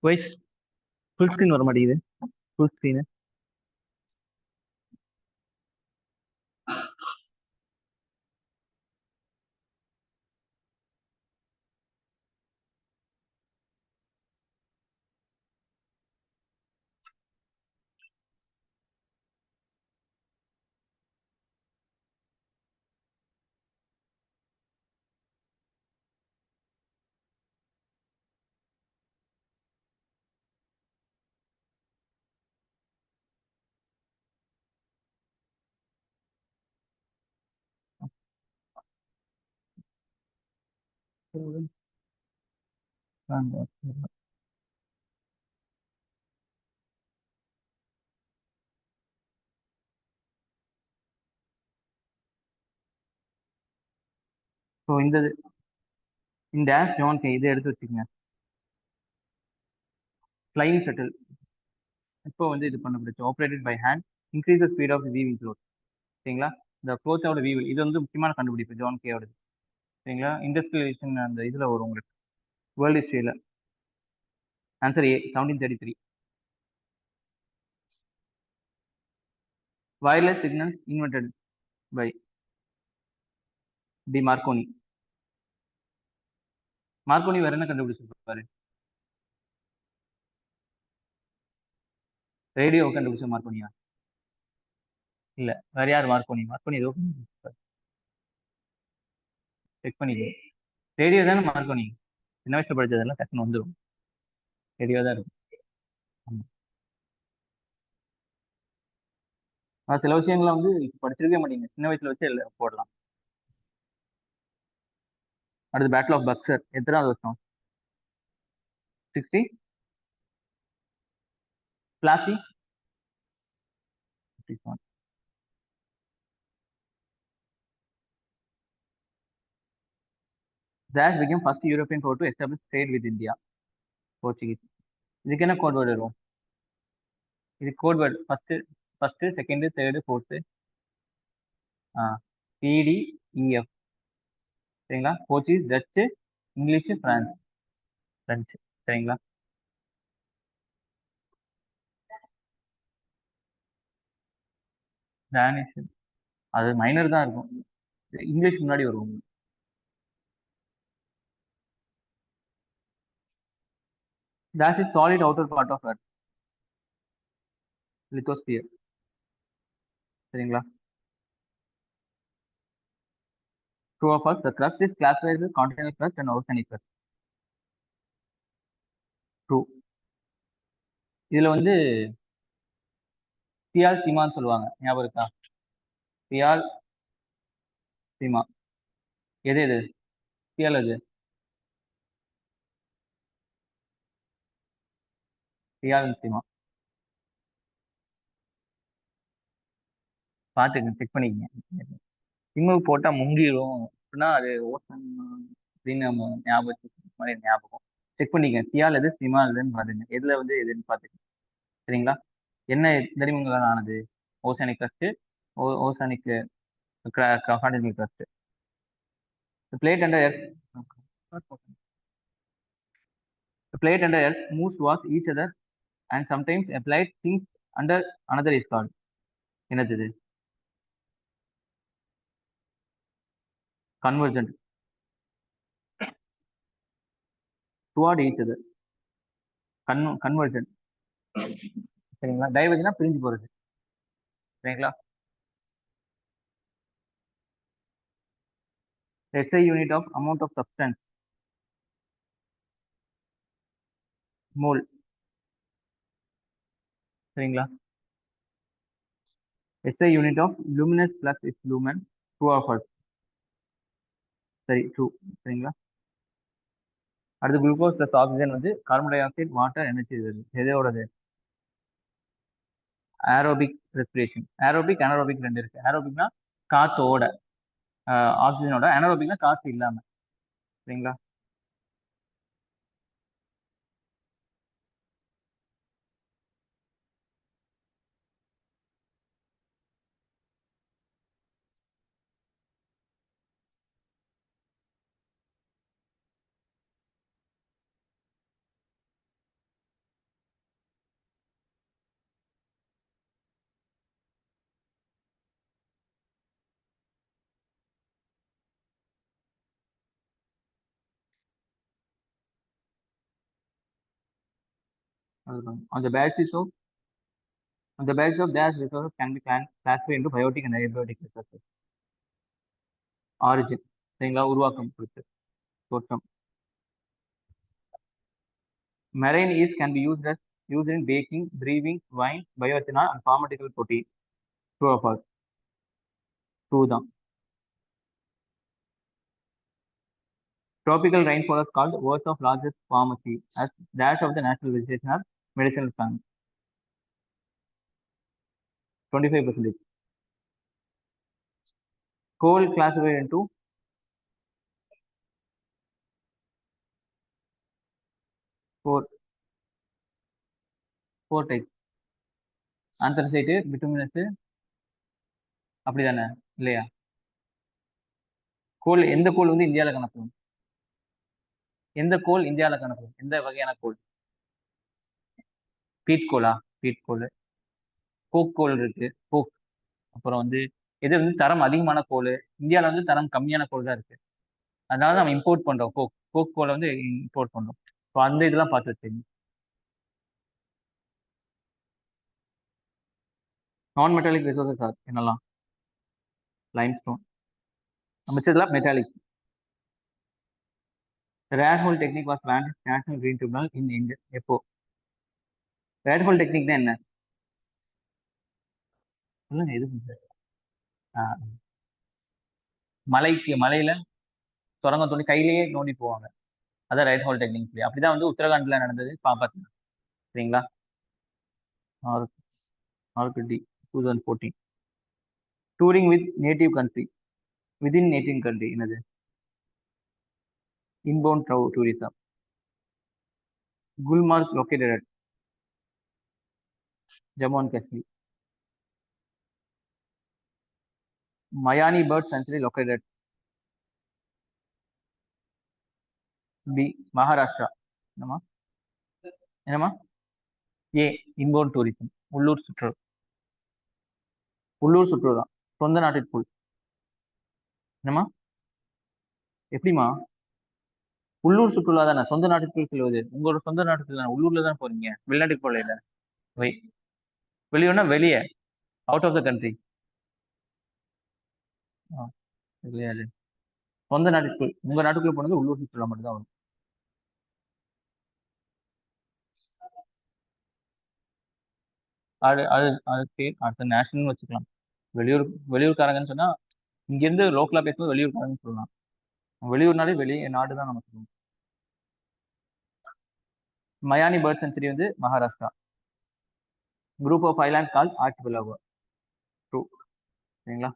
Voice full screen வர மாட்டேங்குது. Full screen. So இந்த ஆப் ஜான் கே இதை எடுத்து வச்சுக்கோங்க. ஃப்ளைங் ஷட்டில் இப்போ வந்து இது பண்ணப்படுச்சு. Operated by hand, increase speed of weaving cloth. சரிங்களா? இந்த க்ளோத்தோட வீவில் இது வந்து முக்கியமான கண்டுபிடிப்பு ஜான் கேயோட. சரிங்களா? இண்டஸ்ட்ரியலைசேஷன் அந்த இதில் வரும் உங்களுக்கு வேர்ல்டு ஹிஸ்ட்ரியில். Answer A 1733. Wireless signals invented by the Marconi. Marconi வேற என்ன கண்டுபிடிச்சிருப்பாரு? ரேடியோ கண்டுபிடிச்ச மார்க்கோனியா? இல்ல, வேற யார்? மார்க்கோனி. மார்க்கோனி ஏதோ செக் பண்ணிக்கோ. ரேடியோ தானே மார்க்கோனி. சின்ன வயசுல படிச்சதெல்லாம் டக்குன்னு வந்துடும். ரேடியோ தான் இருக்கும். ஆமா. சில விஷயங்களை வந்து படிச்சிருக்கவே மாட்டீங்க, சின்ன வயசுல வச்சு போடலாம். அடுத்து பேட்டில் ஆஃப் பக்சர் எத்தனாவது வருஷம்? 60. Plassey 57. That became first European power to establish trade with India. Portuguese. இதுக்கு என்ன கோட் வேர்டு வரும்? இது code word first second third fourth. PDEF. சரிங்களா? Portuguese, Dutch, English, French. சரிங்களா? டேனிஷ் அது மைனர் தான் இருக்கும். இங்கிலீஷ் முன்னாடி வரும். That is solid outer part of Earth. Lithosphere. சரிங்களா? True or false? The crust is classified as continental crust and oceanic crust. True. இதுல வந்து சியால் சீமான்னு சொல்லுவாங்க, ஞாபகம் இருக்கா? சியால் சீமா. எது எது சியால்? எது சியால் சீமா? பார்த்துக்கங்க, செக் பண்ணிக்கங்க. சிம்மு போட்டா முங்கிடும் அப்படின்னா அது ஓசன் அப்படின்னு நம்ம ஞாபகம் மாதிரி ஞாபகம். செக் பண்ணிக்கங்க, சியால் எது சிமா எதுன்னு பாத்துங்க, எதுல வந்து எதுன்னு பாத்துக்கங்க. சரிங்களா? என்ன தனிமங்களால் ஆனது? Oceanic crust, oceanic continental crust. The plate under Earth, the plate under Earth moves towards each other and sometimes applied things under another is called. என்னது இது? Convergent. Toward each other. Convergent. சரிங்களா? டைவர்ஜனா பிரிஞ்சு போறது. சரிங்களா? SI unit of amount of substance. Mole. சரிங்களா? SI unit of luminous flux is lumen. True or false? சரி, true. சரிங்களா? அடுத்து குளுக்கோஸ் பிளஸ் ஆக்சிஜன் வந்து carbon dioxide, water, energy. எதோடது? Aerobic respiration. ஏரோபிக் அனரோபிக் ரெண்டு இருக்கு. ஏரோபிக்னா காத்தோட, ஆக்சிஜனோட. அனரோபிக்னா காத்து இல்லாம. சரிங்களா? On the basis of their resources can be classified into biotic and abiotic resources. Origin சரிங்களா, உருவாக்கம் குறித்து தோற்றம். Marine yeast can be used in baking, brewing, wine, bioethanol, and pharmaceutical protein. True or false? True தான். Tropical rainforest called world's of largest pharmacy as dash of the natural vegetation or medicinal plants. 25%. Coal classified into four types. Anthracite, bituminous, அப்படிதானே இல்லையா? கோல் எந்த கோல் வந்து இந்தியாவில் காணப்படும்? எந்த கோல் இந்தியாவில் காணப்படும்? எந்த வகையான கோல்? பீட் கோலா? Peat coal. கோக் கோல் இருக்கு, கோக். அப்புறம் வந்து எது வந்து தரம் அதிகமான கோல், இந்தியாவில் வந்து தரம் கம்மியான கோல் தான் இருக்கு. அதனால நம்ம இம்போர்ட் பண்றோம். கோக் கோலை வந்து இம்போர்ட் பண்றோம். ஸோ அந்த இதெல்லாம் பார்த்து வச்சுக்கோங்க. நான் மெட்டாலிக் ரிசோர்சஸ் சார் என்னெல்லாம்? லைம்ஸ்டோன். மிச்சதெல்லாம் metallic. Rare hole technique was plant National Green Tribunal in India எப்போ? ரேர் ஹோல் டெக்னிக் தான் என்ன சொல்லுங்க, எது? மலையில சுரங்கம் தோண்டி கையிலேயே நோண்டி போவாங்க. அதான் ரைட் ஹோல் டெக்னிக் சொல்லி. அப்படிதான் வந்து உத்தரகாண்ட்ல நடந்தது பாத்தீங்க. சரிங்களா? ஆர்கிடி 2014. Touring with native country, within native country என்னது? Inbound tourism. Gulmarg located at Jammu and Kashmir. Mayani bird sanctuary located at B Maharashtra. என்னமா என்னமா? ஏ இன்பவுண்ட் டூரிசம், உள்ளூர் சுற்றுலா சொந்த நாட்டிற்குள். என்னமா? எப்படிமா? உள்ளூர் சுற்றுலா தானே, சொந்த நாட்டுக்குள் செல்வது. உங்களோட சொந்த நாட்டுக்கு தானே, உள்ளூர்ல தான் போறீங்க, வெளிநாட்டுக்கு போகல. இல்ல வெளியூர்னா வெளியே, அவுட் ஆஃப் த கண்ட்ரி. கிடையாது. சொந்த நாட்டுக்குள், உங்க நாட்டுக்குள்ள போனது உள்ளூர் சுற்றுலா மட்டும் தான் வரும். அது அது அது அடுத்த நேஷனல் வச்சுக்கலாம். வெளியூர்காரங்கன்னு சொன்னா இங்க இருந்து லோக்கலா பேசும்போது வெளியூர்காரங்கன்னு சொல்லலாம். வெளியூர்னாலே வெளியே நாடு தான் நம்ம சொல்லுவோம். மயானி பேர்ட் சென்ச்சுரி வந்து Maharashtra. Group of island call archipelago. True. சரிங்களா?